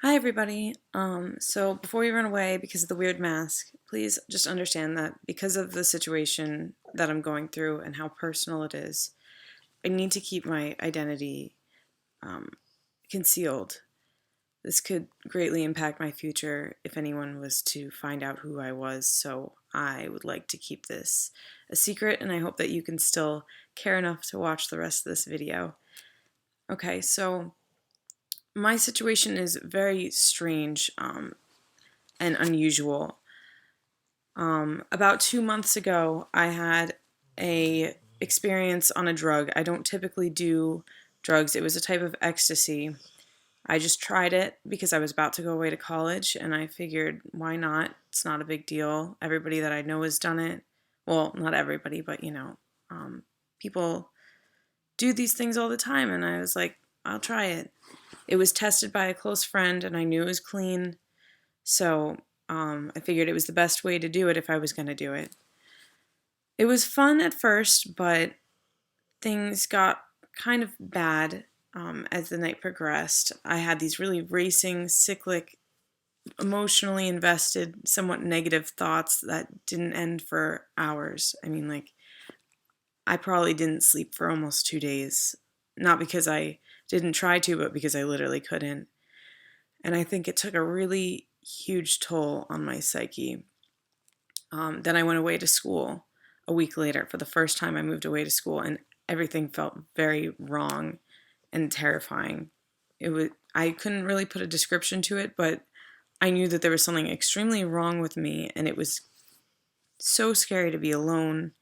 Hi everybody. So before we run away because of the weird mask, please just understand that because of the situation that I'm going through and how personal it is, I need to keep my identity um, concealed. This could greatly impact my future if anyone was to find out who I was, so I would like to keep this a secret, and I hope that you can still care enough to watch the rest of this video. Okay, so my situation is very strange and unusual. About 2 months ago, I had a experience on a drug. I don't typically do drugs. It was a type of ecstasy. I just tried it because I was about to go away to college, and I figured, why not? It's not a big deal. Everybody that I know has done it. Well, not everybody, but people do these things all the time, and I was like, I'll try it. It was tested by a close friend, and I knew it was clean. So I figured it was the best way to do it if I was going to do it. It was fun at first, but things got kind of bad as the night progressed. I had these really racing, cyclic, emotionally invested, somewhat negative thoughts that didn't end for hours. I probably didn't sleep for almost 2 days. Not because I didn't try to, but because I literally couldn't. And I think it took a really huge toll on my psyche. Then I went away to school a week later. For the first time, I moved away to school, and everything felt very wrong and terrifying. I couldn't really put a description to it, but I knew that there was something extremely wrong with me, and it was so scary to be alone.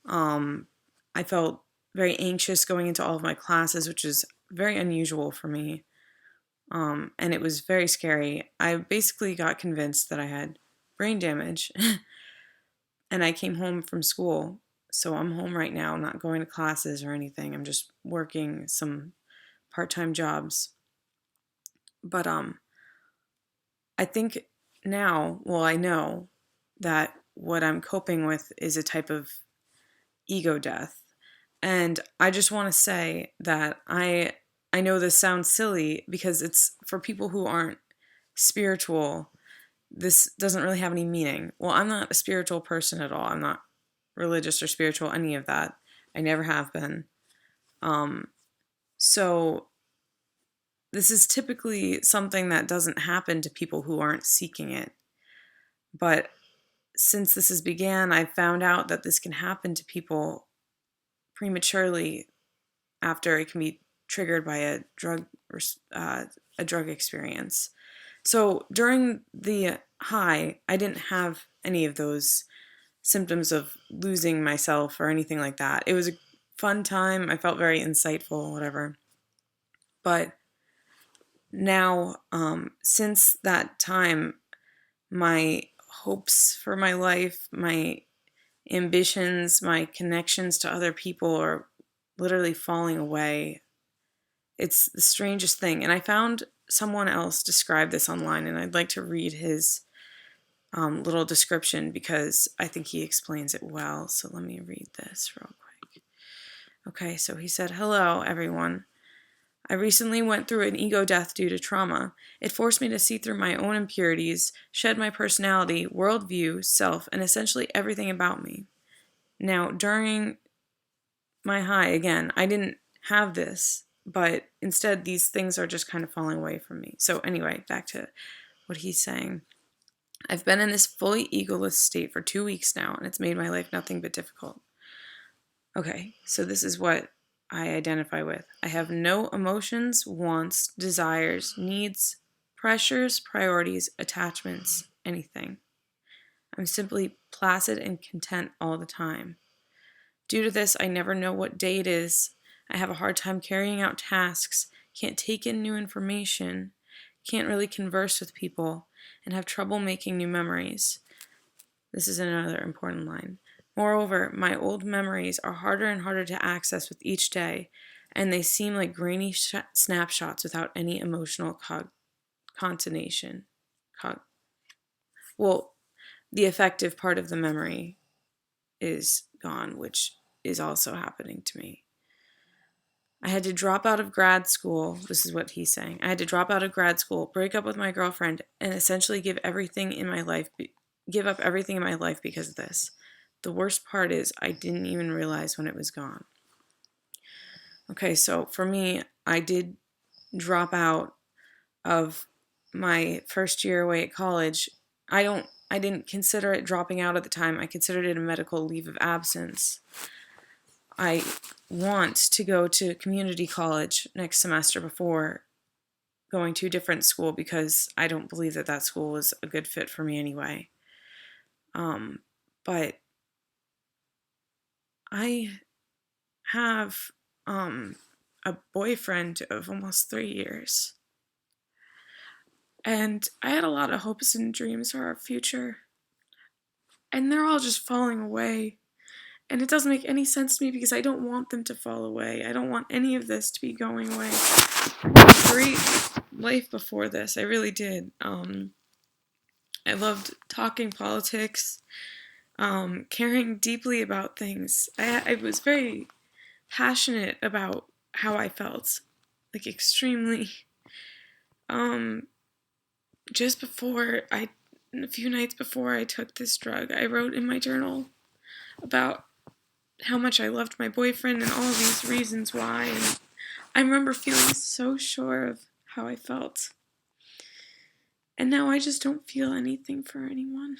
I felt very anxious going into all of my classes, which is very unusual for me. And it was very scary. I basically got convinced that I had brain damage, and I came home from school. So I'm home right now, not going to classes or anything. I'm just working some part-time jobs. But I think now, well, I know that what I'm coping with is a type of ego death. And I just want to say that I know this sounds silly because it's for people who aren't spiritual. This doesn't really have any meaning. Well, I'm not a spiritual person at all. I'm not religious or spiritual, any of that. I never have been. Um, so this is typically something that doesn't happen to people who aren't seeking it. But since this has began, I've found out that this can happen to people prematurely after it can be triggered by a drug experience. So during the high, I didn't have any of those symptoms of losing myself or anything like that. It was a fun time. I felt very insightful, whatever. But now, since that time, my hopes for my life, my ambitions, my connections to other people are literally falling away. It's the strangest thing. And I found someone else describe this online, and I'd like to read his little description because I think he explains it well. So let me read this real quick. Okay, so he said, "Hello, everyone. I recently went through an ego death due to trauma. It forced me to see through my own impurities, shed my personality, worldview, self, and essentially everything about me. Now, during my high, again, I didn't have this, but instead these things are just kind of falling away from me." So anyway, back to what he's saying. "I've been in this fully egoless state for 2 weeks now, and it's made my life nothing but difficult." Okay, so this is what I identify with. I have no emotions, wants, desires, needs, pressures, priorities, attachments, anything. I'm simply placid and content all the time. Due to this, I never know what day it is. I have a hard time carrying out tasks, can't take in new information, can't really converse with people, and have trouble making new memories. This is another important line. Moreover, my old memories are harder and harder to access with each day, and they seem like grainy snapshots without any emotional connotation. Well, the effective part of the memory is gone, which is also happening to me. I had to drop out of grad school. This is what he's saying. I had to drop out of grad school, break up with my girlfriend, and essentially give up everything in my life because of this. The worst part is I didn't even realize when it was gone. Okay, so for me, I did drop out of my first year away at college. I didn't consider it dropping out at the time. I considered it a medical leave of absence. I want to go to community college next semester before going to a different school because I don't believe that school is a good fit for me anyway. But I have a boyfriend of almost 3 years. And I had a lot of hopes and dreams for our future. And they're all just falling away. And it doesn't make any sense to me because I don't want them to fall away. I don't want any of this to be going away. I had a great life before this. I really did. I loved talking politics, caring deeply about things. I was very passionate about how I felt. Like, extremely. Just before a few nights before I took this drug, I wrote in my journal about how much I loved my boyfriend and all of these reasons why. And I remember feeling so sure of how I felt. And now I just don't feel anything for anyone.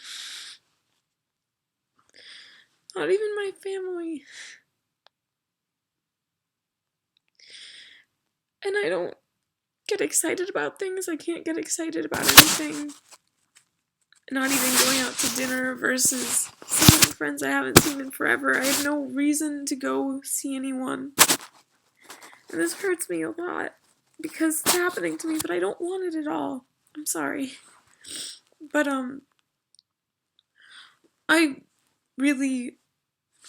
Not even my family. And I don't get excited about things. I can't get excited about anything. Not even going out to dinner versus seeing friends I haven't seen in forever. I have no reason to go see anyone. And this hurts me a lot because it's happening to me, but I don't want it at all. I'm sorry. But I really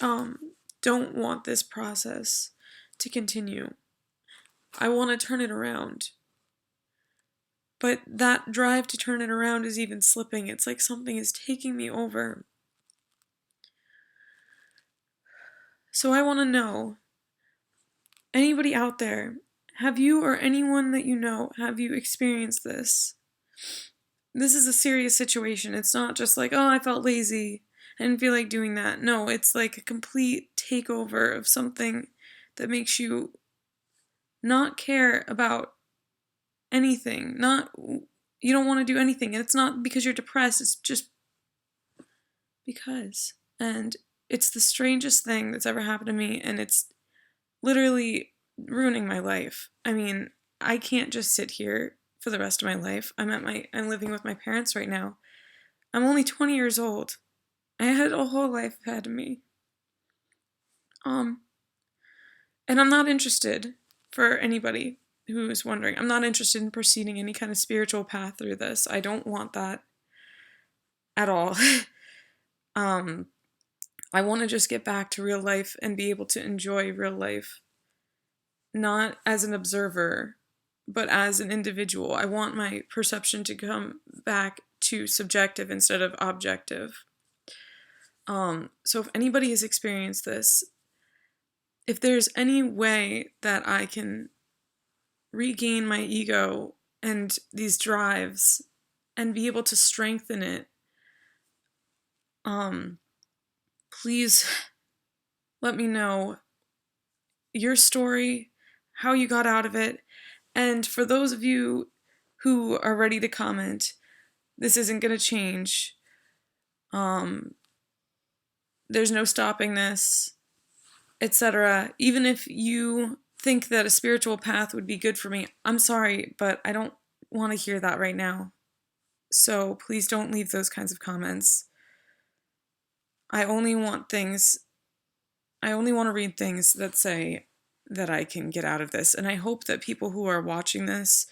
don't want this process to continue. I want to turn it around. But that drive to turn it around is even slipping. It's like something is taking me over. So I want to know, anybody out there, have you or anyone that you know, have you experienced this? This is a serious situation. It's not just like, oh, I felt lazy. I didn't feel like doing that. No, it's like a complete takeover of something that makes you not care about anything. You don't want to do anything. And it's not because you're depressed. It's just because. And it's the strangest thing that's ever happened to me. And it's literally ruining my life. I mean, I can't just sit here for the rest of my life. I'm living with my parents right now. I'm only 20 years old. I had a whole life ahead of me. And I'm not interested, for anybody who is wondering, I'm not interested in proceeding any kind of spiritual path through this. I don't want that at all. I want to just get back to real life and be able to enjoy real life. Not as an observer, but as an individual. I want my perception to come back to subjective instead of objective. So if anybody has experienced this, if there's any way that I can regain my ego and these drives and be able to strengthen it, please let me know your story, how you got out of it. And for those of you who are ready to comment, this isn't going to change. There's no stopping this, etc. Even if you think that a spiritual path would be good for me, I'm sorry, but I don't want to hear that right now. So please don't leave those kinds of comments. I only want to read things that say that I can get out of this. And I hope that people who are watching this,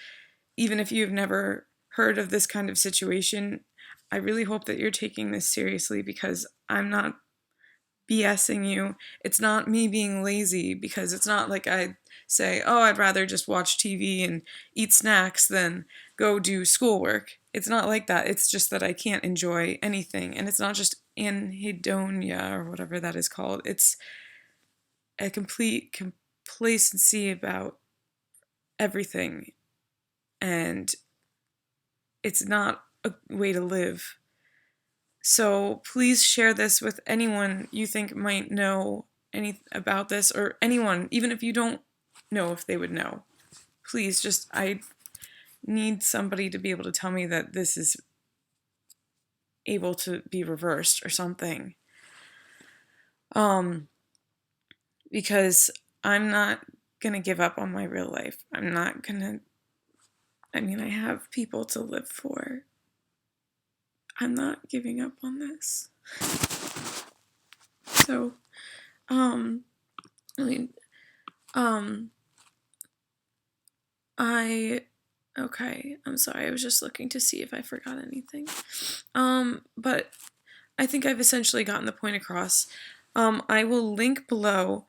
even if you've never heard of this kind of situation, I really hope that you're taking this seriously, because I'm not BSing you. It's not me being lazy, because it's not like I say, oh, I'd rather just watch TV and eat snacks than go do schoolwork. It's not like that. It's just that I can't enjoy anything. And it's not just anhedonia or whatever that is called. It's a complete complacency about everything, and it's not a way to live. So please share this with anyone you think might know any about this, or anyone, even if you don't know if they would know. Please, I need somebody to be able to tell me that this is able to be reversed or something. Because I'm not gonna give up on my real life. I have people to live for. I'm not giving up on this. So, okay, I'm sorry, I was just looking to see if I forgot anything. But I think I've essentially gotten the point across. I will link below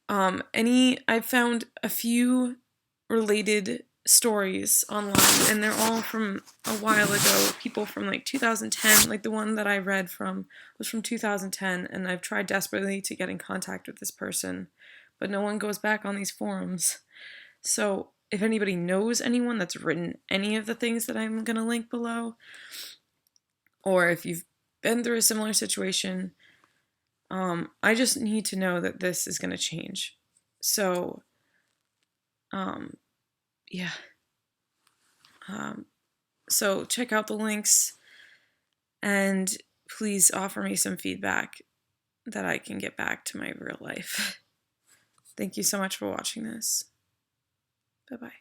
I've found a few related stories online, and they're all from a while ago, people from like 2010, like the one that I read from was from 2010, and I've tried desperately to get in contact with this person, but no one goes back on these forums. So if anybody knows anyone that's written any of the things that I'm going to link below, or if you've been through a similar situation, I just need to know that this is going to change. So, yeah. So check out the links, and please offer me some feedback that I can get back to my real life. Thank you so much for watching this. Bye-bye.